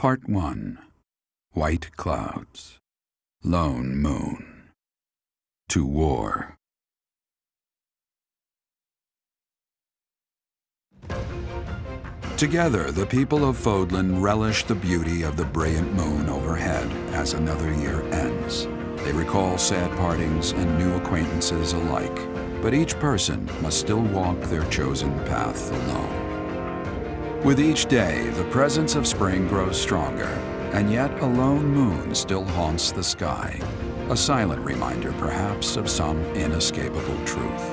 Part 1. White Clouds. Lone Moon. To War. Together, the people of Fodlan relish the beauty of the brilliant moon overhead as another year ends. They recall sad partings and new acquaintances alike, but each person must still walk their chosen path alone. With each day, the presence of spring grows stronger, and yet a lone moon still haunts the sky, a silent reminder perhaps of some inescapable truth.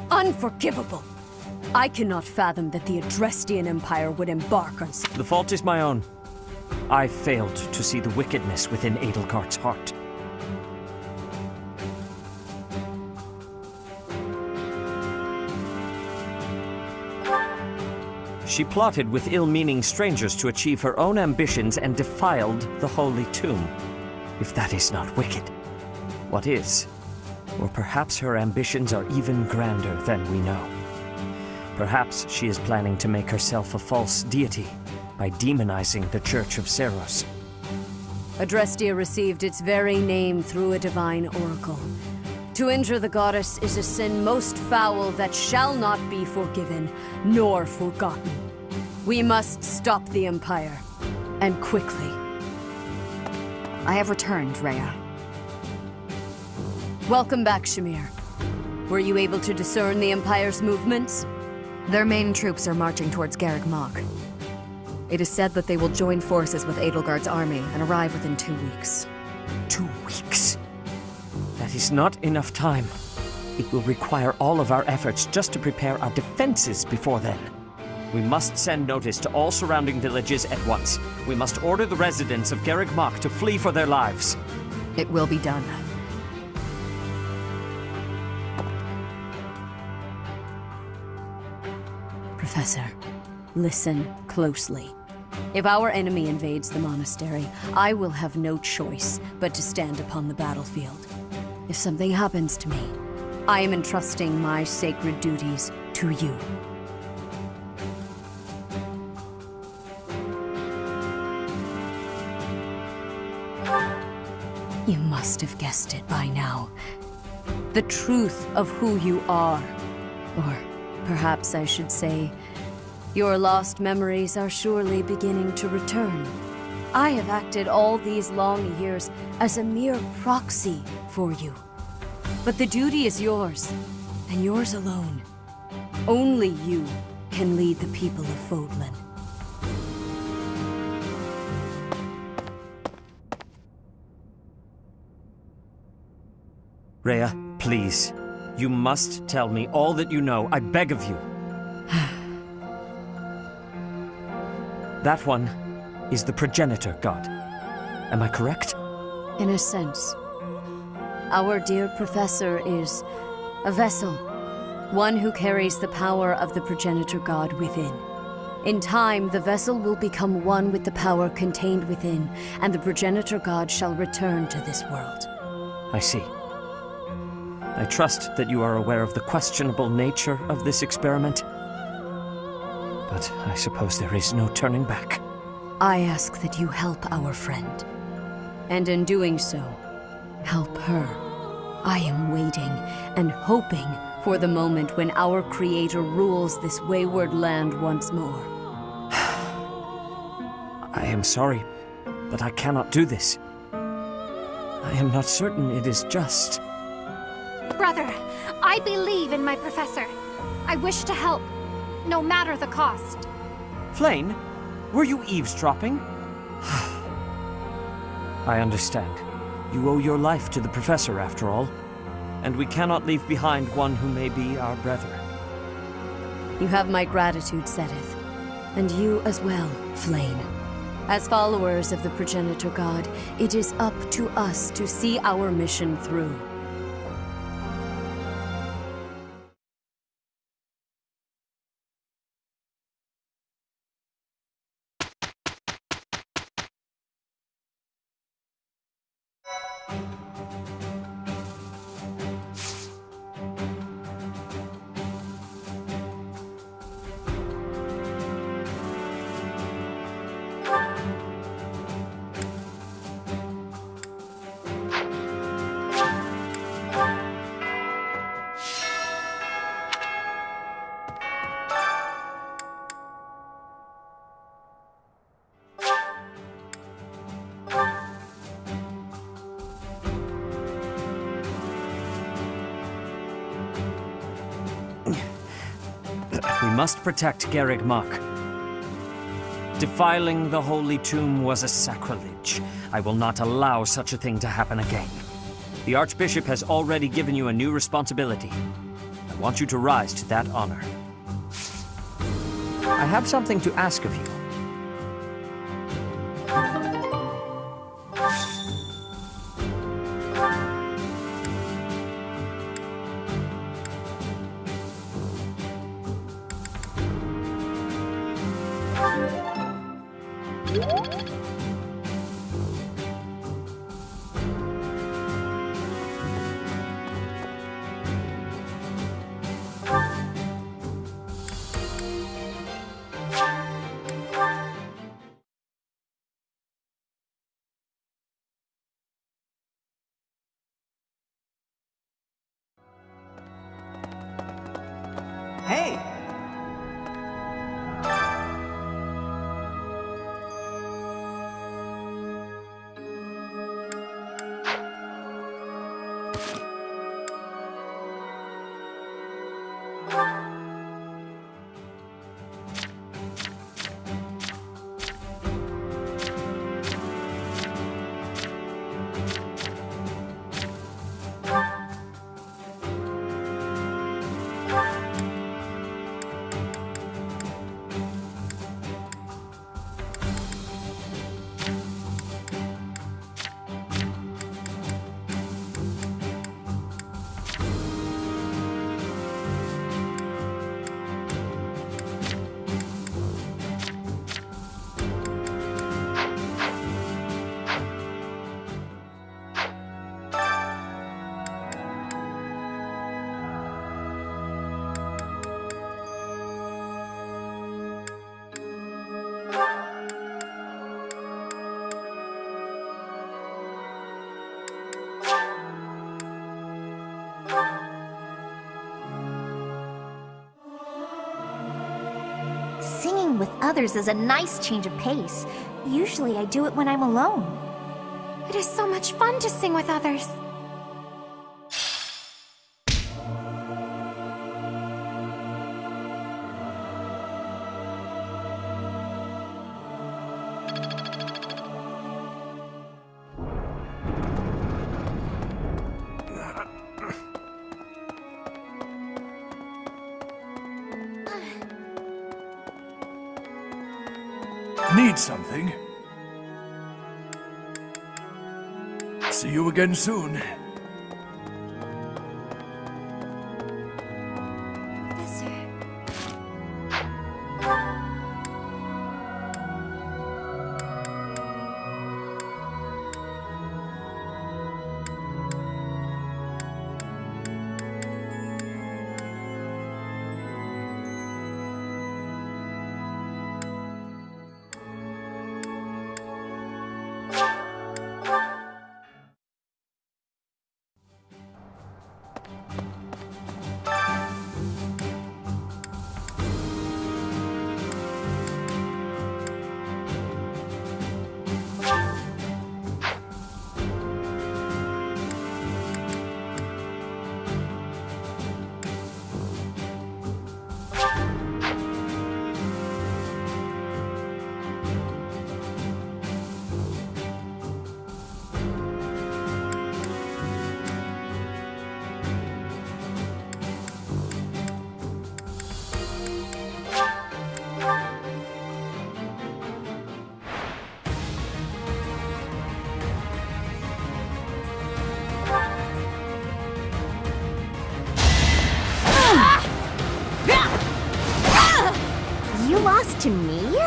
Unforgivable! I cannot fathom that the Adrestian Empire would embark on such— The fault is my own. I failed to see the wickedness within Edelgard's heart. She plotted with ill-meaning strangers to achieve her own ambitions and defiled the holy tomb. If that is not wicked, what is? Or perhaps her ambitions are even grander than we know. Perhaps she is planning to make herself a false deity by demonizing the Church of Seros. Adrestia received its very name through a divine oracle. To injure the goddess is a sin most foul that shall not be forgiven, nor forgotten. We must stop the Empire, and quickly. I have returned, Rhea. Welcome back, Shamir. Were you able to discern the Empire's movements? Their main troops are marching towards Garreg Mach. It is said that they will join forces with Edelgard's army and arrive within 2 weeks. 2 weeks? That is not enough time. It will require all of our efforts just to prepare our defenses before then. We must send notice to all surrounding villages at once. We must order the residents of Garreg Mach to flee for their lives. It will be done. Professor, listen closely. If our enemy invades the monastery, I will have no choice but to stand upon the battlefield. If something happens to me, I am entrusting my sacred duties to you. You must have guessed it by now. The truth of who you are. Or perhaps I should say, your lost memories are surely beginning to return. I have acted all these long years as a mere proxy for you. But the duty is yours, and yours alone. Only you can lead the people of Fodlan. Rhea, please. You must tell me all that you know. I beg of you. That one is the progenitor god. Am I correct? In a sense. Our dear professor is a vessel. One who carries the power of the progenitor god within. In time, the vessel will become one with the power contained within, and the progenitor god shall return to this world. I see. I trust that you are aware of the questionable nature of this experiment. But I suppose there is no turning back. I ask that you help our friend. And in doing so, help her. I am waiting and hoping for the moment when our Creator rules this wayward land once more. I am sorry, but I cannot do this. I am not certain it is just. Brother, I believe in my professor. I wish to help, no matter the cost. Flayn, were you eavesdropping? I understand. You owe your life to the professor, after all. And we cannot leave behind one who may be our brother. You have my gratitude, Seteth. And you as well, Flayn. As followers of the progenitor god, it is up to us to see our mission through. We must protect Garreg Mach. Defiling the Holy Tomb was a sacrilege. I will not allow such a thing to happen again. The Archbishop has already given you a new responsibility. I want you to rise to that honor. I have something to ask of you. Hey! Singing with others is a nice change of pace. Usually I do it when I'm alone. It is so much fun to sing with others. Need something? See you again soon. lost to me?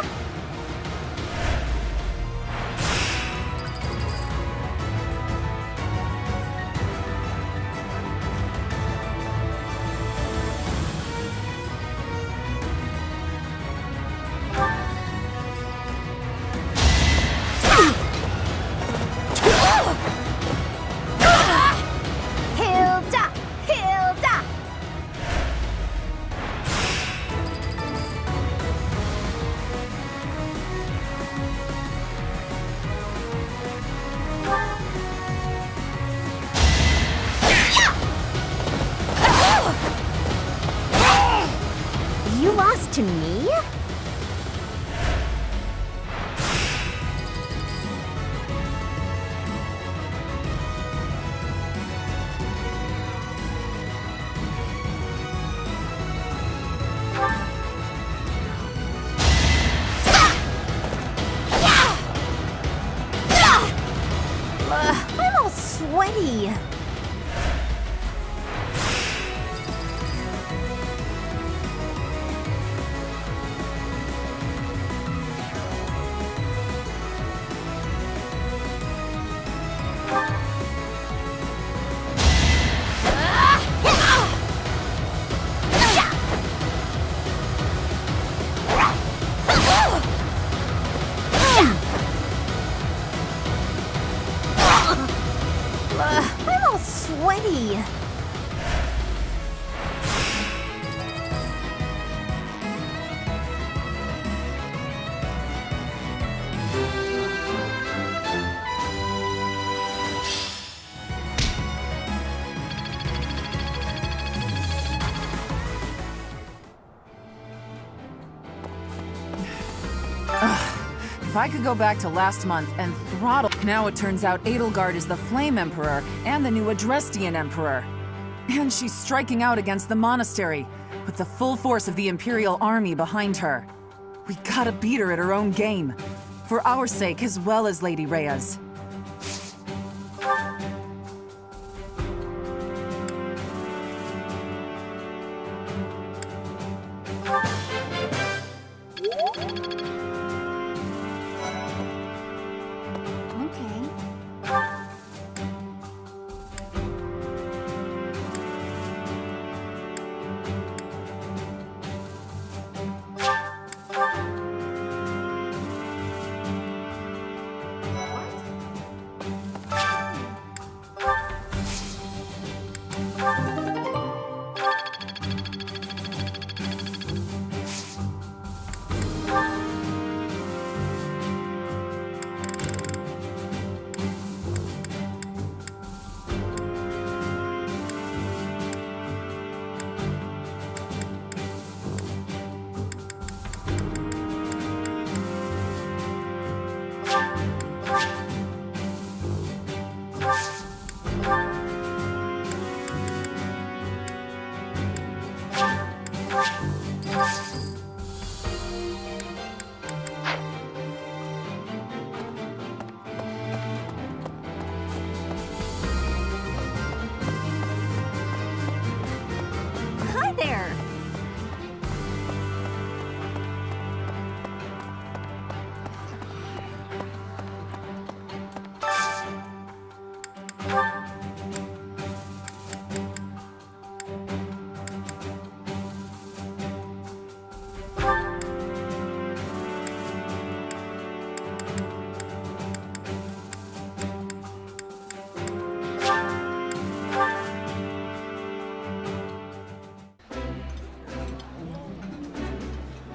You lost to me? I'm all sweaty. I'm all sweaty. If I could go back to last month and throttle... Now it turns out Edelgard is the Flame Emperor and the new Adrestian Emperor. And she's striking out against the monastery, with the full force of the Imperial Army behind her. We gotta beat her at her own game, for our sake as well as Lady Rhea's.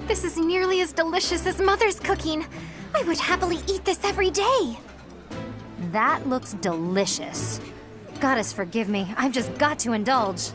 This is nearly as delicious as Mother's cooking. I would happily eat this every day. That looks delicious. Goddess forgive me, I've just got to indulge.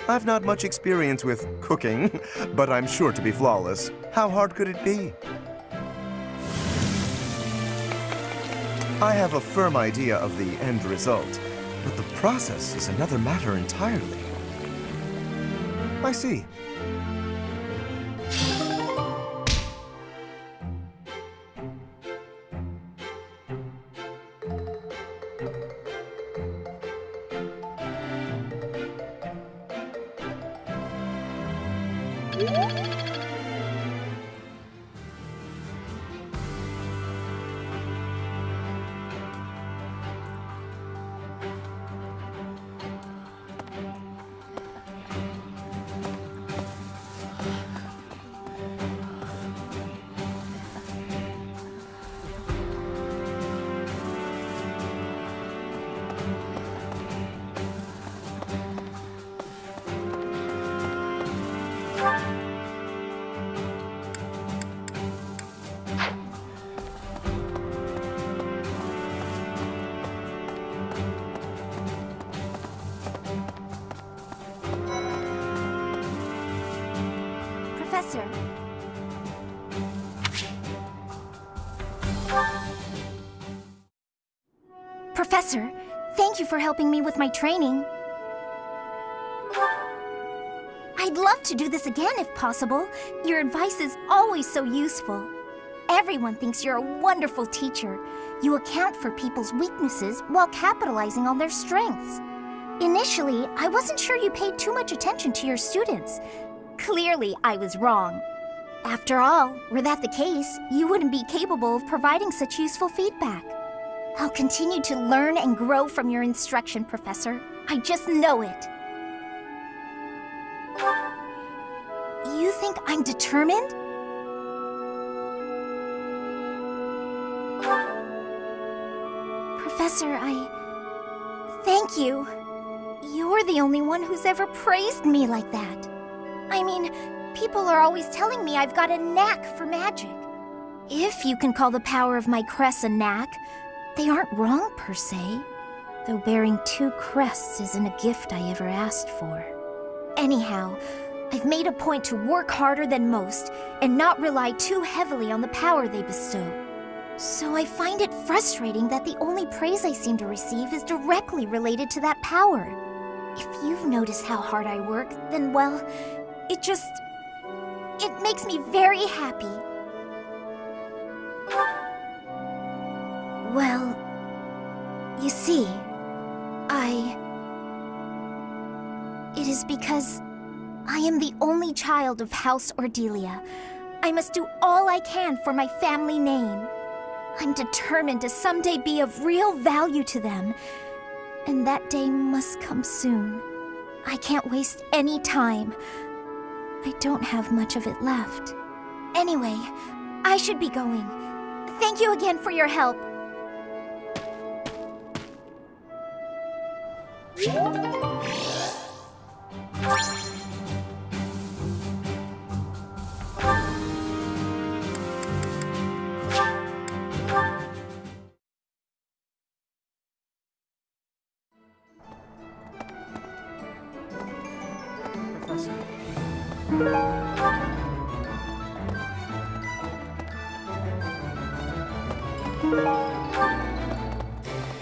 I've not much experience with cooking, but I'm sure to be flawless. How hard could it be? I have a firm idea of the end result, but the process is another matter entirely. I see. Professor. Professor, thank you for helping me with my training. I'd love to do this again if possible. Your advice is always so useful. Everyone thinks you're a wonderful teacher. You account for people's weaknesses while capitalizing on their strengths. Initially, I wasn't sure you paid too much attention to your students. Clearly, I was wrong. After all, were that the case, you wouldn't be capable of providing such useful feedback. I'll continue to learn and grow from your instruction, Professor. I just know it. You think I'm determined? Professor, thank you. You're the only one who's ever praised me like that. I mean, people are always telling me I've got a knack for magic. If you can call the power of my crests a knack, they aren't wrong per se. Though bearing 2 crests isn't a gift I ever asked for. Anyhow, I've made a point to work harder than most and not rely too heavily on the power they bestow. So I find it frustrating that the only praise I seem to receive is directly related to that power. If you've noticed how hard I work, then well, it makes me very happy. Well, you see, it is because I am the only child of House Ordelia. I must do all I can for my family name. I'm determined to someday be of real value to them, and that day must come soon. I can't waste any time. I don't have much of it left. Anyway, I should be going. Thank you again for your help.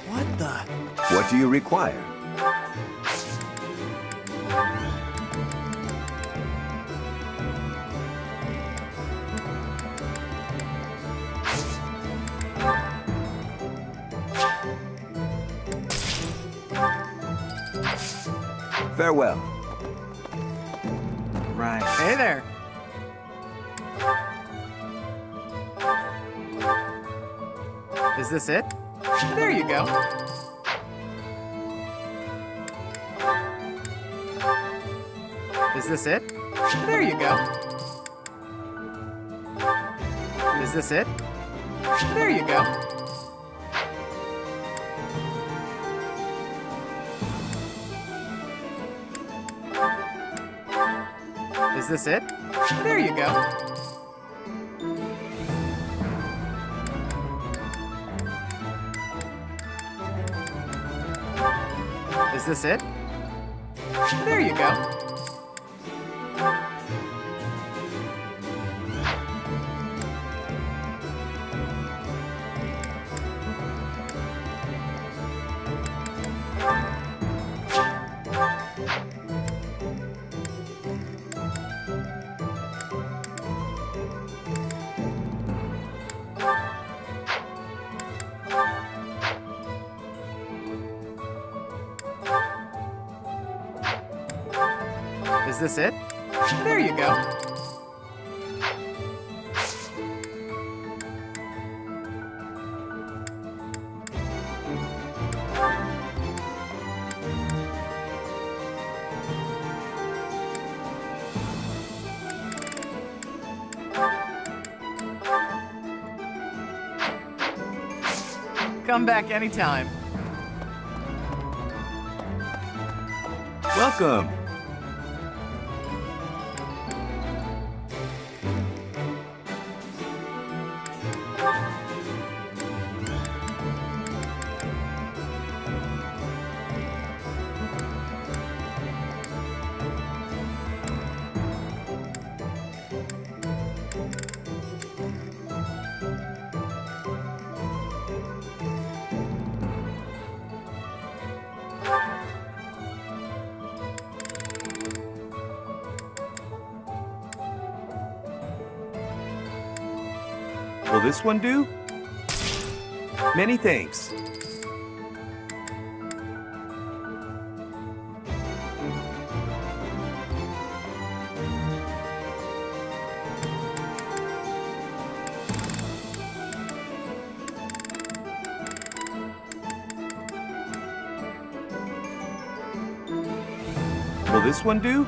What the? What do you require? Farewell. Right. Hey there. Is this it? There you go. Is this it? There you go. Is this it? There you go. Is this it? There you go. Is this it? There you go. this it? There you go. Come back anytime. Welcome. Will this one do? Many thanks. Will this one do?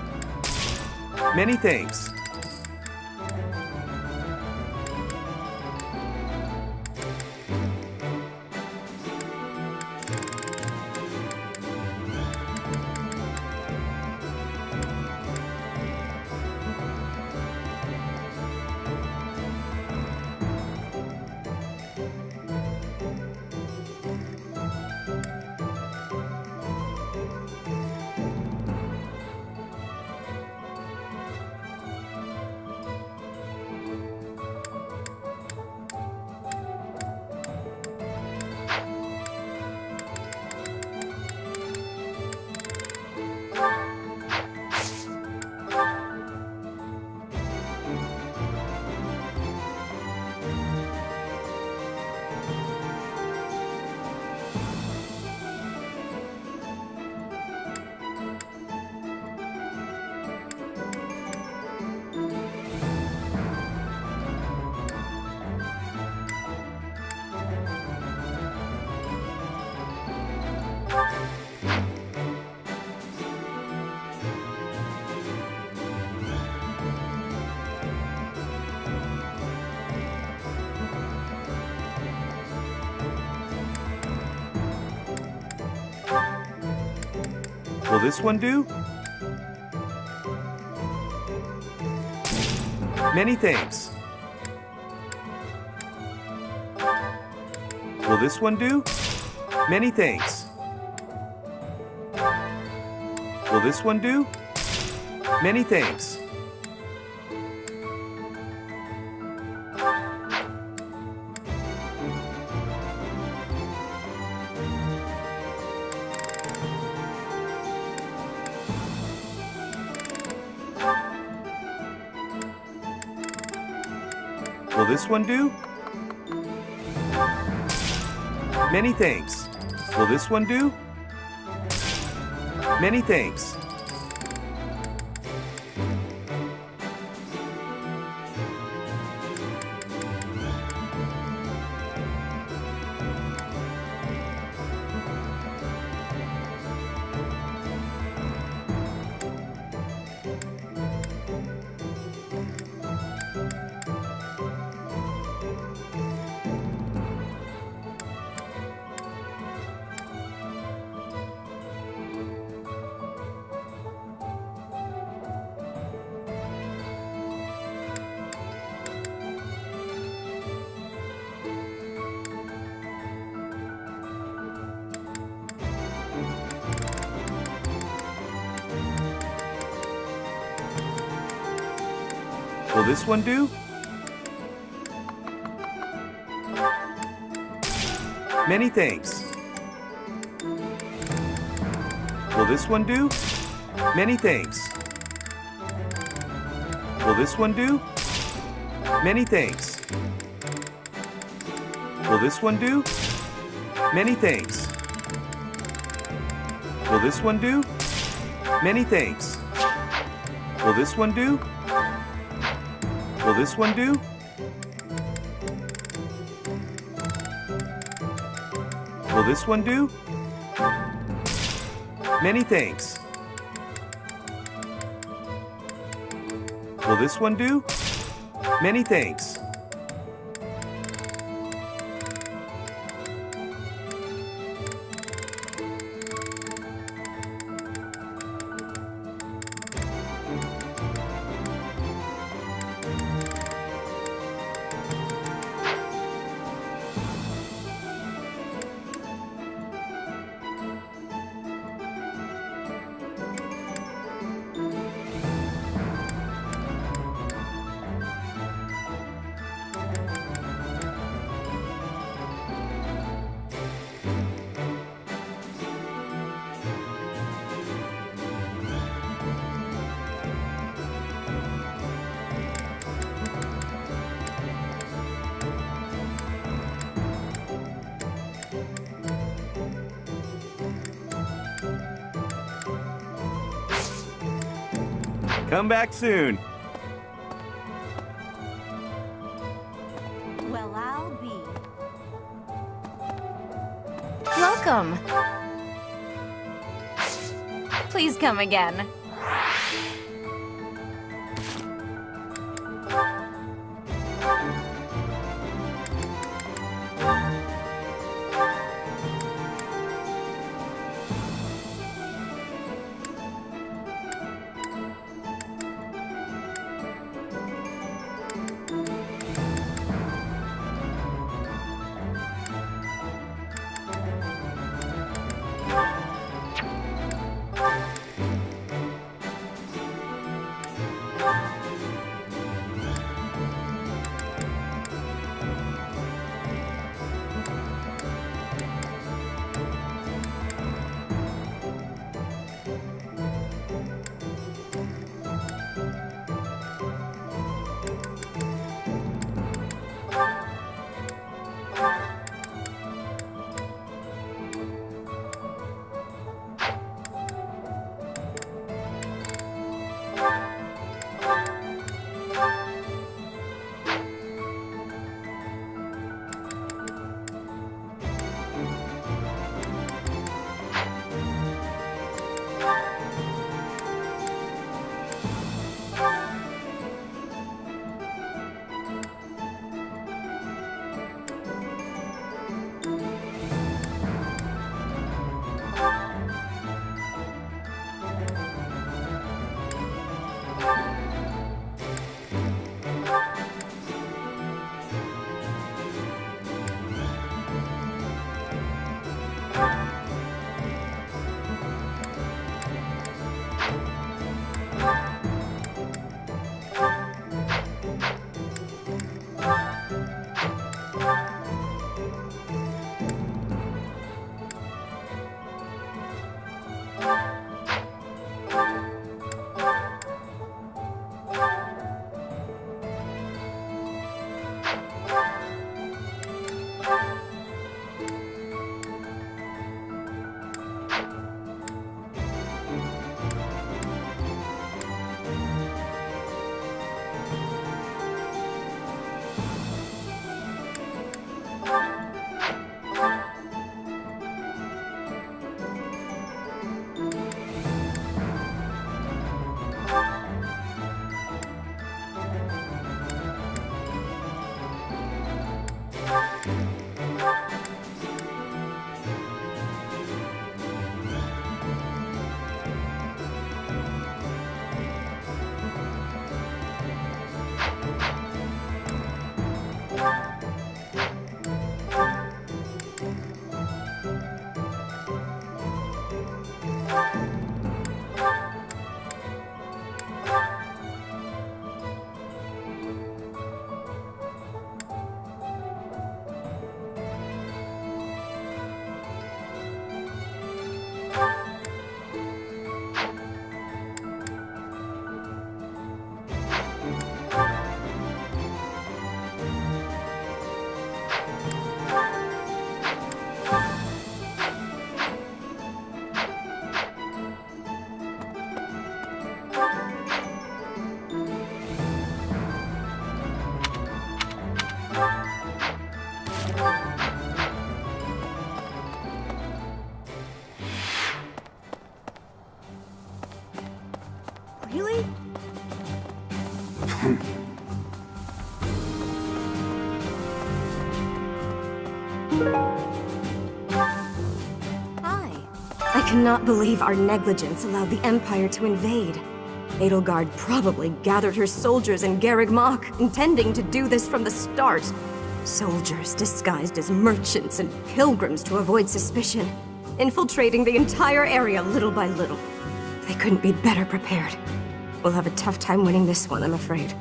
Many thanks. Will this one do? Many thanks. Will this one do? Many thanks. Will this one do? Many thanks. Will this one do? Many thanks. Will this one do? Many thanks. Will this one do? Many thanks. Will this one do? Many thanks. Will this one do? Many thanks. Will this one do? Many thanks. Will this one do? Many thanks. Will this one do? Will this one do? Will this one do? Many thanks. Will this one do? Many thanks. Come back soon. Well, I'll be. Welcome. Please come again. Really? I cannot believe our negligence allowed the Empire to invade. Edelgard probably gathered her soldiers in Garreg Mach, intending to do this from the start. Soldiers disguised as merchants and pilgrims to avoid suspicion, infiltrating the entire area little by little. They couldn't be better prepared. We'll have a tough time winning this one, I'm afraid.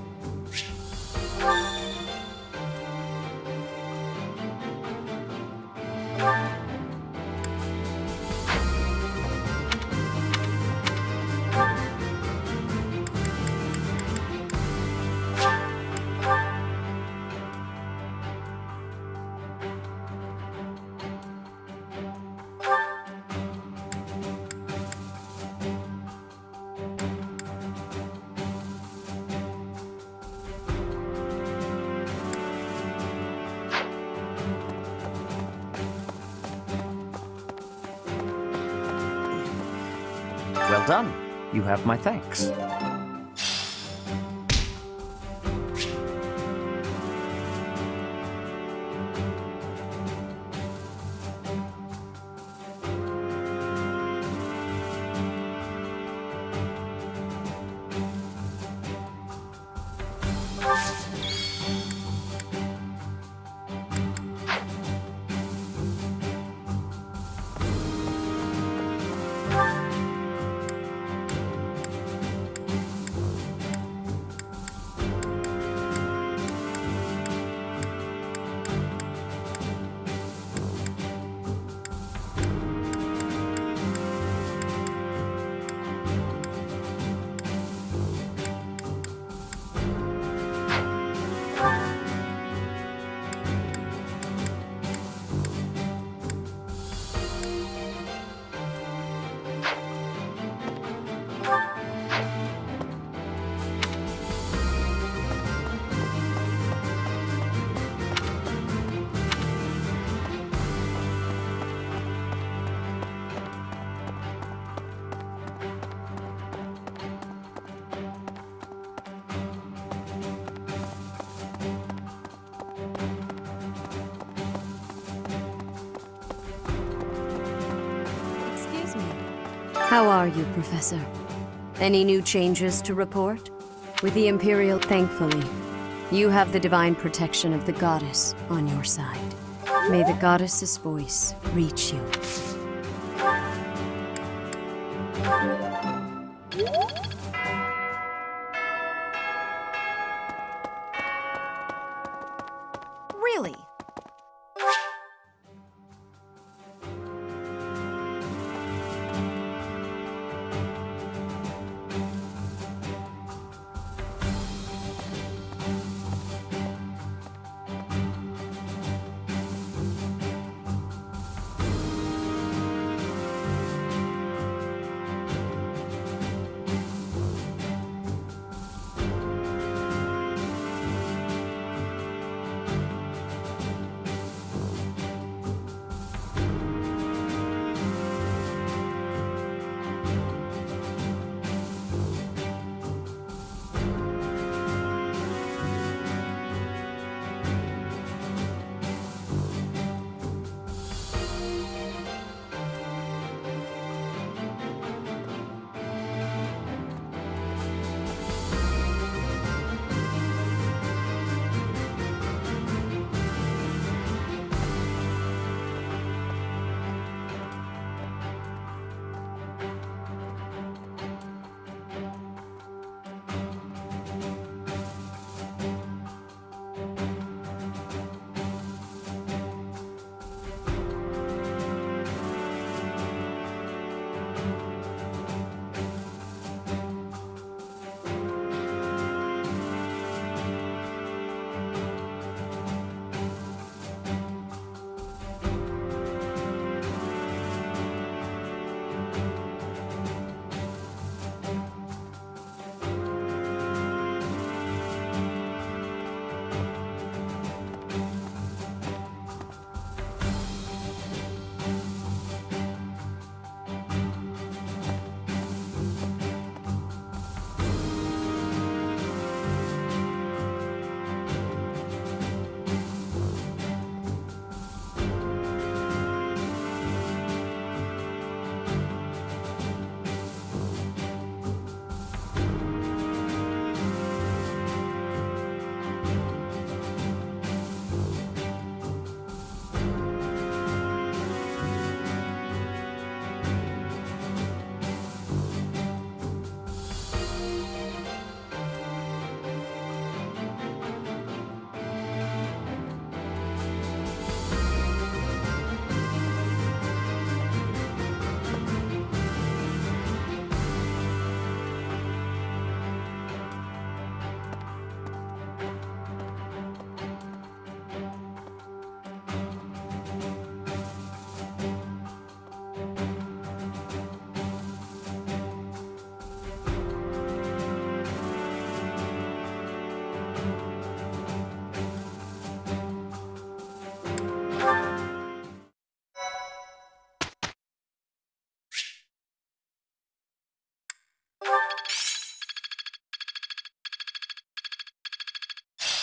Well done. You have my thanks. How are you, Professor? Any new changes to report? With the Imperial, thankfully, you have the divine protection of the Goddess on your side. May the Goddess's voice reach you. Really?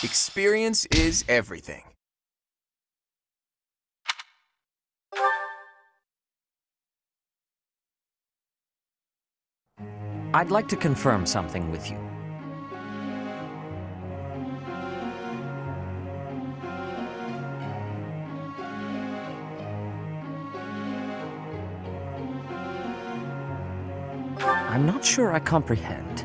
Experience is everything. I'd like to confirm something with you. I'm not sure I comprehend.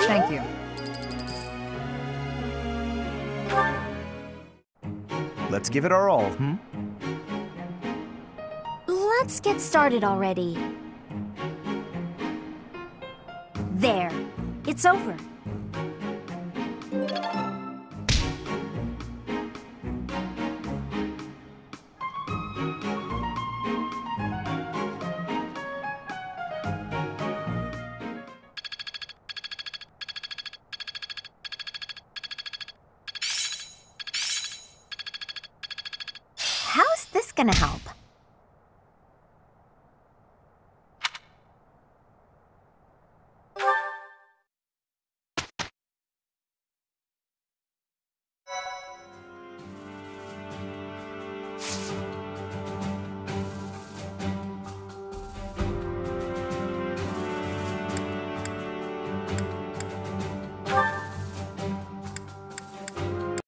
Thank you. Let's give it our all, Let's get started already. There. It's over. How's this gonna help?